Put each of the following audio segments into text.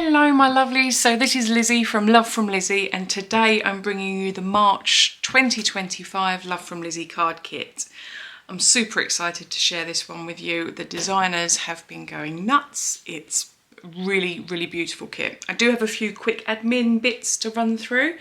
Hello my lovelies, so this is Lizzie from Love from Lizzie, and today I'm bringing you the March 2025 Love from Lizzie card kit. I'm super excited to share this one with you. The designers have been going nuts. It's a really beautiful kit. I do have a few quick admin bits to run through.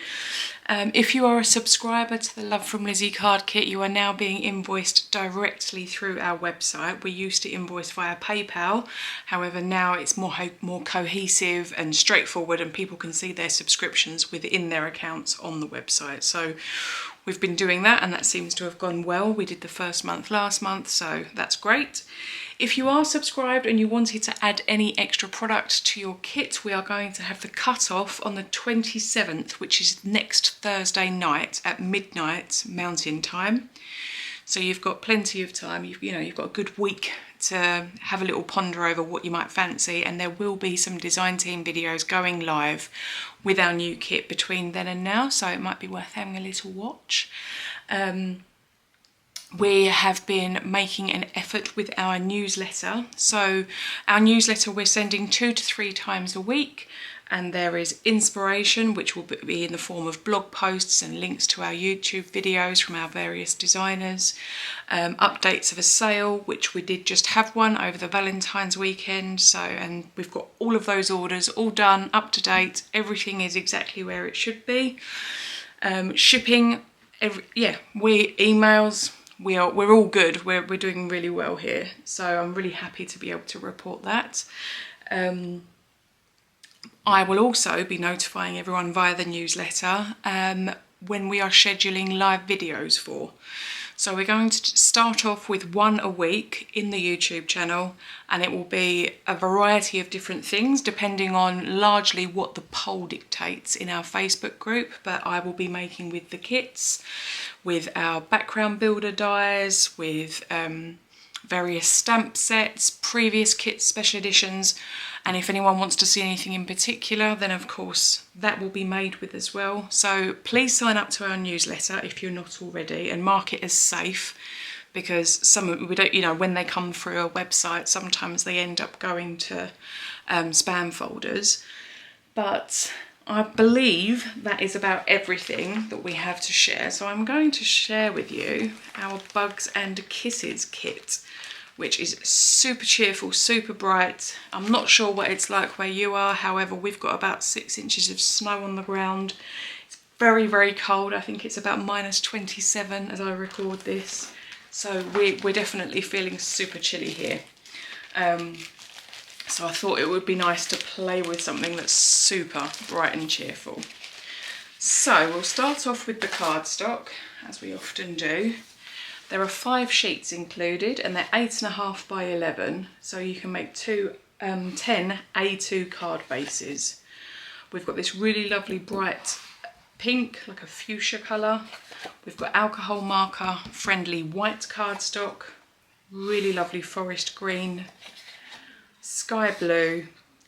If you are a subscriber to the Love from Lizzie card kit, you are now being invoiced directly through our website. We used to invoice via PayPal, however now it's more cohesive and straightforward, and people can see their subscriptions within their accounts on the website. So we've been doing that and that seems to have gone well. We did the first month last month, so that's great. If you are subscribed and you wanted to add any extra product to your kit, we are going to have the cut-off on the 27th, which is next Thursday night at midnight Mountain Time. So you've got plenty of time. You've got a good week to have a little ponder over what you might fancy, and there will be some design team videos going live with our new kit between then and now, so it might be worth having a little watch. We have been making an effort with our newsletter. So our newsletter we're sending 2 to 3 times a week, and there is inspiration, which will be in the form of blog posts and links to our YouTube videos from our various designers, updates of a sale, which we did just have one over the Valentine's weekend. So, and we've got all of those orders all done, up to date. Everything is exactly where it should be. Shipping, emails. We're all good. We're doing really well here, so I'm really happy to be able to report that. I will also be notifying everyone via the newsletter when we are scheduling live videos for. So we're going to start off with one a week in the YouTube channel, and it will be a variety of different things depending on largely what the poll dictates in our Facebook group. But I will be making with the kits, with our background builder dies, with various stamp sets, previous kits, special editions, and if anyone wants to see anything in particular, then of course that will be made with as well. So please sign up to our newsletter if you're not already, and mark it as safe, because we don't, when they come through our website, sometimes they end up going to spam folders. But I believe that is about everything that we have to share. So I'm going to share with you our Bugs and Kisses kit, which is super cheerful, super bright. I'm not sure what it's like where you are, however, we've got about 6 inches of snow on the ground. It's very cold. I think it's about -27 as I record this. So we're definitely feeling super chilly here. So I thought it would be nice to play with something that's super bright and cheerful. So we'll start off with the cardstock, as we often do. There are 5 sheets included, and they're 8.5 by 11, so you can make 10 A2 card bases. We've got this really lovely bright pink, like a fuchsia colour. We've got alcohol marker, friendly white cardstock, really lovely forest green, sky blue,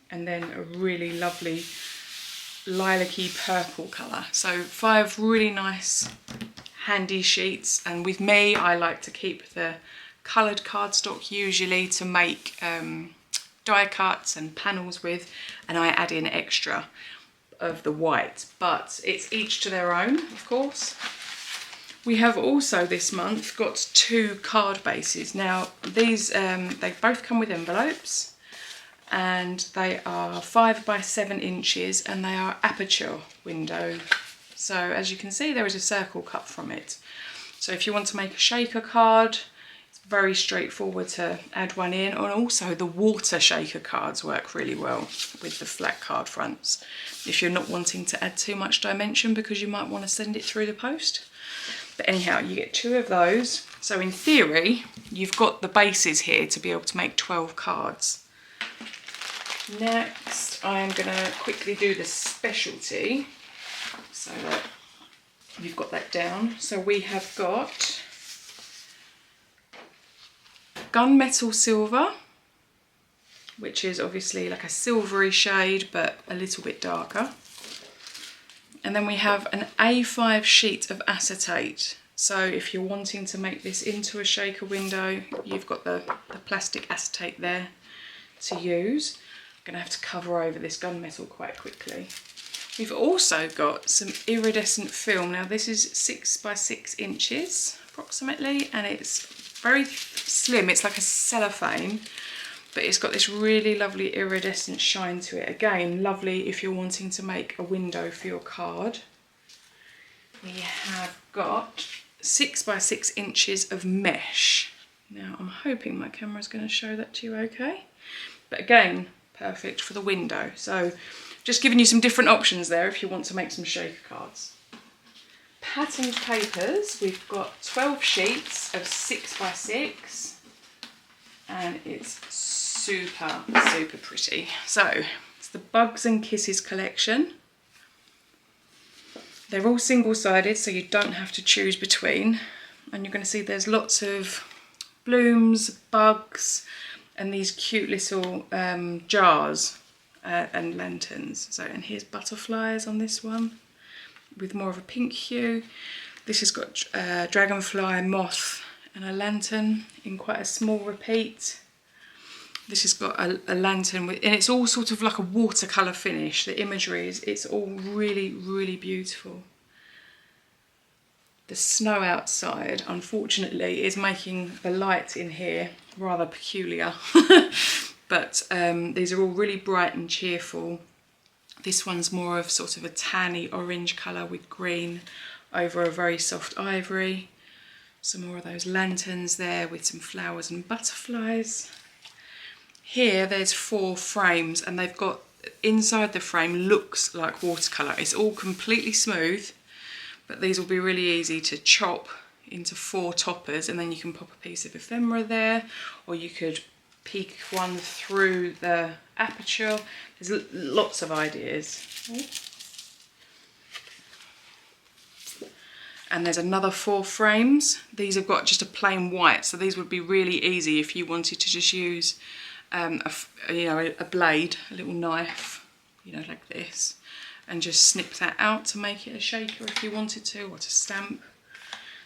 and then a really lovely lilac-y purple colour. So 5 really nice handy sheets, and with me I like to keep the coloured cardstock usually to make die cuts and panels with, and I add in extra of the white, but it's each to their own, of course. We have also this month got 2 card bases. Now these they both come with envelopes, and they are 5 by 7 inches, and they are aperture window. So as you can see, there is a circle cut from it. So if you want to make a shaker card, it's very straightforward to add one in. And also the water shaker cards work really well with the flat card fronts, if you're not wanting to add too much dimension because you might want to send it through the post. But anyhow, you get 2 of those. So in theory, you've got the bases here to be able to make 12 cards. Next, I am going to quickly do the specialty, so that you've got that down. So we have got gunmetal silver, which is obviously like a silvery shade but a little bit darker. And then we have an A5 sheet of acetate. So if you're wanting to make this into a shaker window, you've got the plastic acetate there to use. going to have to cover over this gunmetal quite quickly. We've also got some iridescent film. Now this is 6 by 6 inches approximately, and it's very slim. It's like a cellophane, but it's got this really lovely iridescent shine to it. Again, lovely if you're wanting to make a window for your card. We have got 6 by 6 inches of mesh. Now I'm hoping my camera's going to show that to you okay. But again, perfect for the window. So just giving you some different options there if you want to make some shaker cards. Patterned papers, we've got 12 sheets of 6 by 6, and it's super, super pretty. So it's the Bugs and Kisses collection. They're all single-sided, so you don't have to choose between. And you're going to see there's lots of blooms, bugs, and these cute little jars and lanterns. So, and here's butterflies on this one with more of a pink hue. This has got dragonfly, moth, and a lantern in quite a small repeat. This has got a lantern with, and it's all sort of like a watercolour finish. The imagery it's all really, really beautiful. The snow outside, unfortunately, is making the light in here rather peculiar. But these are all really bright and cheerful. This one's more of sort of a tanny orange colour with green over a very soft ivory. Some more of those lanterns there with some flowers and butterflies. Here there's 4 frames, and they've got, inside the frame looks like watercolour. It's all completely smooth, but these will be really easy to chop into 4 toppers, and then you can pop a piece of ephemera there, or you could peek one through the aperture. There's lots of ideas. And there's another 4 frames. These have got just a plain white, so these would be really easy if you wanted to just use a blade, a little knife, like this, and just snip that out to make it a shaker if you wanted to, or to stamp.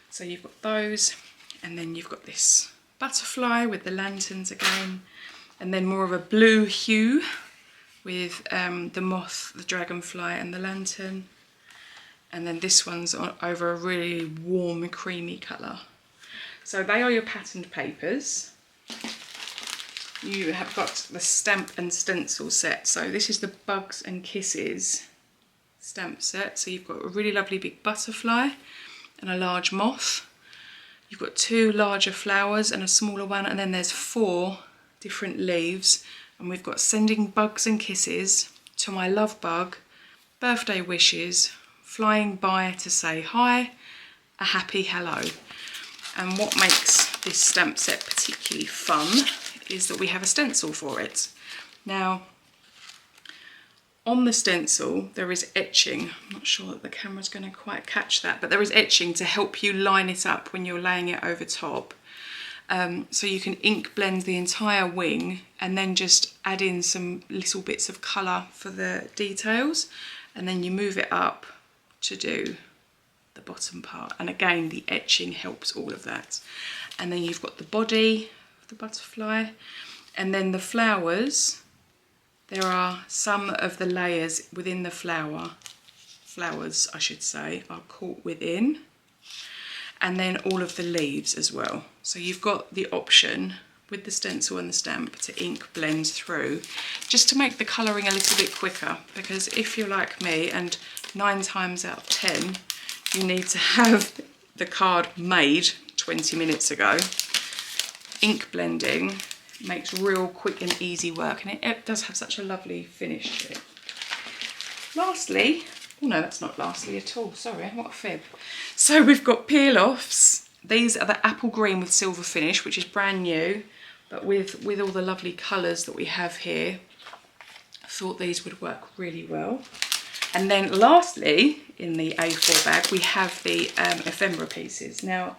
So you've got those, and then you've got this butterfly with the lanterns again, and then more of a blue hue with the moth, the dragonfly, and the lantern. And then this one's over a really warm, creamy colour. So they are your patterned papers. You have got the stamp and stencil set. So this is the Bugs and Kisses stamp set. So you've got a really lovely big butterfly and a large moth. You've got 2 larger flowers and a smaller one, and then there's 4 different leaves. And we've got sending bugs and kisses to my love bug, birthday wishes, flying by to say hi, a happy hello. And what makes this stamp set particularly fun is that we have a stencil for it. Now, on the stencil there is etching. I'm not sure that the camera's going to quite catch that, but there is etching to help you line it up when you're laying it over top. So you can ink blend the entire wing and then just add in some little bits of colour for the details, and then you move it up to do the bottom part. And again, the etching helps all of that. And then you've got the body of the butterfly, and then the flowers. There are some of the layers within the flowers I should say, are caught within, and then all of the leaves as well. So you've got the option with the stencil and the stamp to ink blend through, just to make the colouring a little bit quicker, because if you're like me, and 9 times out of 10 you need to have the card made 20 minutes ago, ink blending makes real quick and easy work, and it does have such a lovely finish to it. Lastly, oh no, that's not lastly at all, sorry, what a fib. So we've got peel-offs. These are the apple green with silver finish, which is brand new, but with all the lovely colours that we have here, I thought these would work really well. And then lastly, in the A4 bag, we have the ephemera pieces. Now,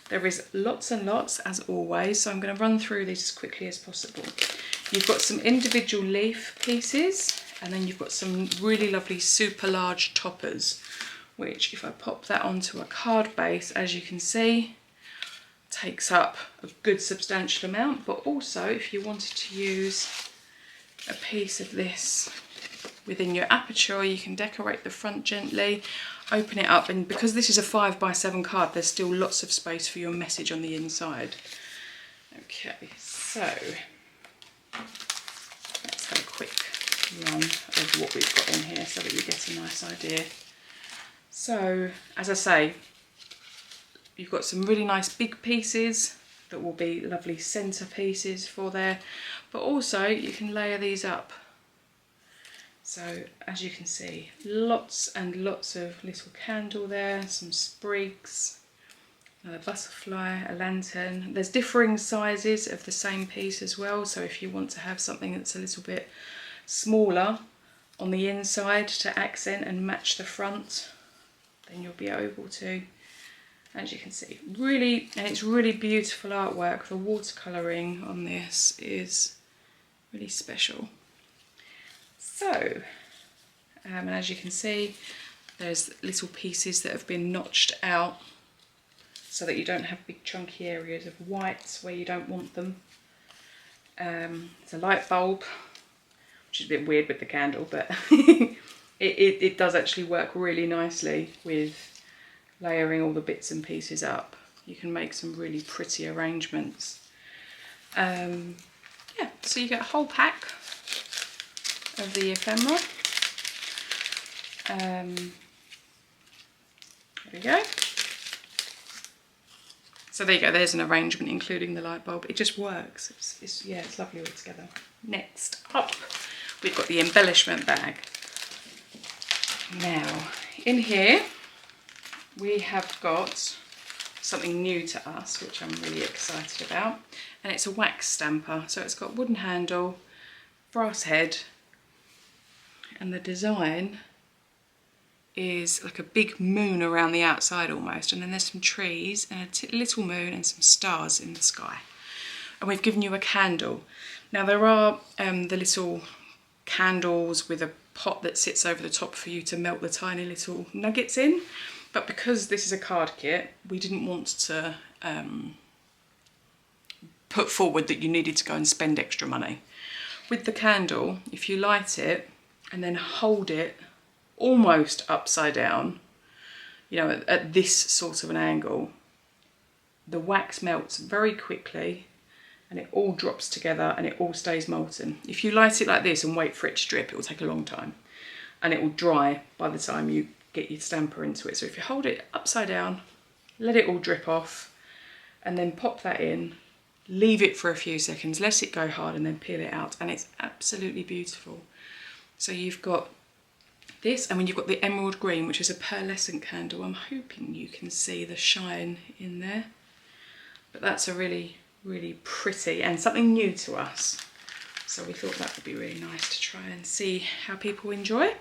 there is lots and lots, as always, so I'm going to run through these as quickly as possible. You've got some individual leaf pieces, and then you've got some really lovely super large toppers, which if I pop that onto a card base, as you can see, takes up a good substantial amount. But also, if you wanted to use a piece of this within your aperture. You can decorate the front gently, open it up, and because this is a 5x7 card, there's still lots of space for your message on the inside. Okay, so let's have a quick run of what we've got in here so that you get a nice idea. So, as I say, you've got some really nice big pieces that will be lovely centre pieces for there, but also you can layer these up. So as you can see, lots and lots of little candle there, some sprigs, a butterfly, a lantern. There's differing sizes of the same piece as well, so if you want to have something that's a little bit smaller on the inside to accent and match the front, then you'll be able to. As you can see, really, and it's really beautiful artwork. The watercolouring on this is really special. So, and as you can see, there's little pieces that have been notched out so that you don't have big chunky areas of whites where you don't want them. It's a light bulb, which is a bit weird with the candle, but it does actually work really nicely with layering all the bits and pieces up. You can make some really pretty arrangements. Yeah, so you get a whole pack of the ephemera. There we go. So there you go, there's an arrangement including the light bulb. It just works. Yeah, it's lovely all together. Next up, we've got the embellishment bag. Now, in here, we have got something new to us, which I'm really excited about, and it's a wax stamper. So it's got wooden handle, brass head, and the design is like a big moon around the outside almost, and then there's some trees and a little moon and some stars in the sky. And we've given you a candle. Now there are the little candles with a pot that sits over the top for you to melt the tiny little nuggets in. But because this is a card kit, we didn't want to put forward that you needed to go and spend extra money. With the candle, if you light it and then hold it almost upside down, you know, at this sort of an angle, the wax melts very quickly and it all drops together and it all stays molten. If you light it like this and wait for it to drip, it will take a long time and it will dry by the time you get your stamper into it. So if you hold it upside down, let it all drip off, and then pop that in, leave it for a few seconds, let it go hard, and then peel it out, and it's absolutely beautiful. So you've got this, and when you've got the emerald green, which is a pearlescent candle. I'm hoping you can see the shine in there, but that's a really, really pretty and something new to us. So we thought that would be really nice to try and see how people enjoy.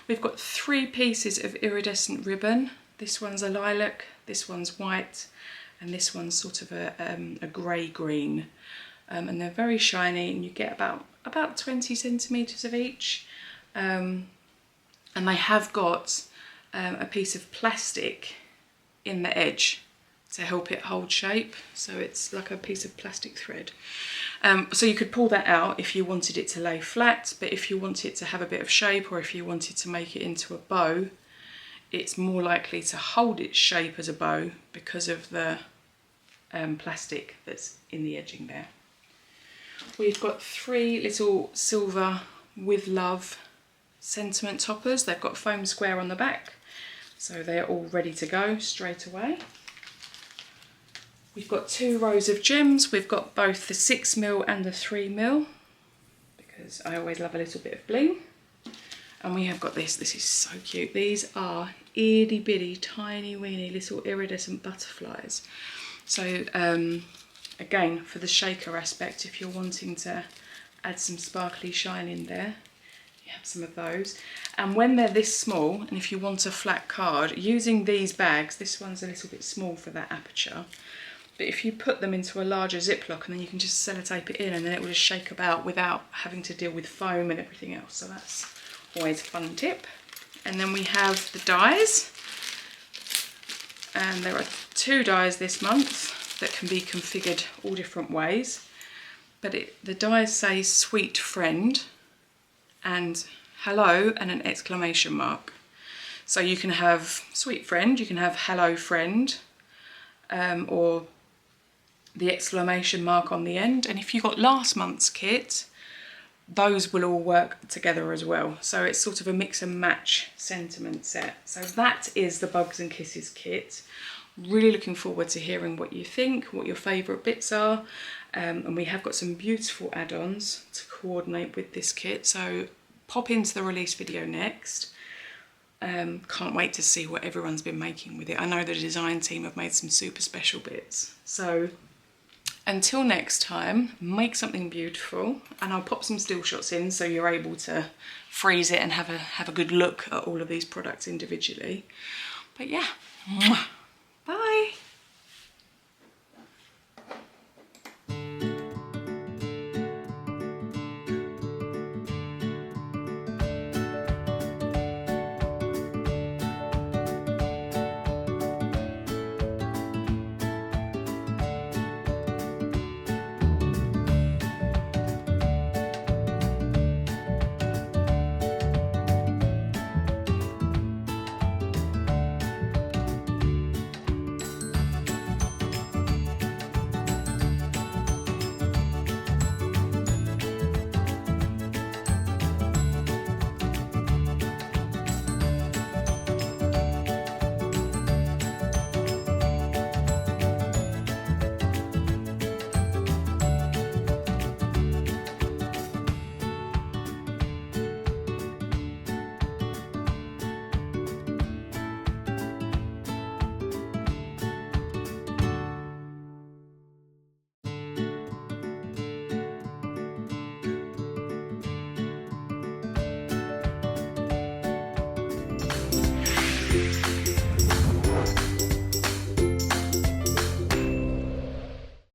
We've got 3 pieces of iridescent ribbon. This one's a lilac, this one's white, and this one's sort of a grey-green. And they're very shiny, and you get about 20 centimetres of each. And they have got a piece of plastic in the edge to help it hold shape. So it's like a piece of plastic thread. So you could pull that out if you wanted it to lay flat, but if you want it to have a bit of shape, or if you wanted to make it into a bow, it's more likely to hold its shape as a bow because of the plastic that's in the edging there. We've got 3 little silver with love sentiment toppers. They've got foam square on the back, so they're all ready to go straight away. We've got 2 rows of gems. We've got both the 6mm and the 3mm, because I always love a little bit of bling. And we have got this is so cute. These are itty bitty, tiny weeny little iridescent butterflies. So again, for the shaker aspect, if you're wanting to add some sparkly shine in there, you have some of those. And when they're this small, and if you want a flat card, using these bags, this one's a little bit small for that aperture, but if you put them into a larger Ziploc, and then you can just sellotape it in, and then it will just shake about without having to deal with foam and everything else. So that's always a fun tip. And then we have the dies, and there are 2 dies this month that can be configured all different ways. but the dies say sweet friend and hello and an exclamation mark. So you can have sweet friend, you can have hello friend, or the exclamation mark on the end. And if you got last month's kit, those will all work together as well. So it's sort of a mix and match sentiment set. So that is the Bugs and Kisses kit. Really looking forward to hearing what you think, what your favourite bits are. And we have got some beautiful add-ons to coordinate with this kit. So pop into the release video next. Can't wait to see what everyone's been making with it. I know the design team have made some super special bits. So until next time, make something beautiful, and I'll pop some still shots in so you're able to freeze it and have a good look at all of these products individually. But yeah, bye.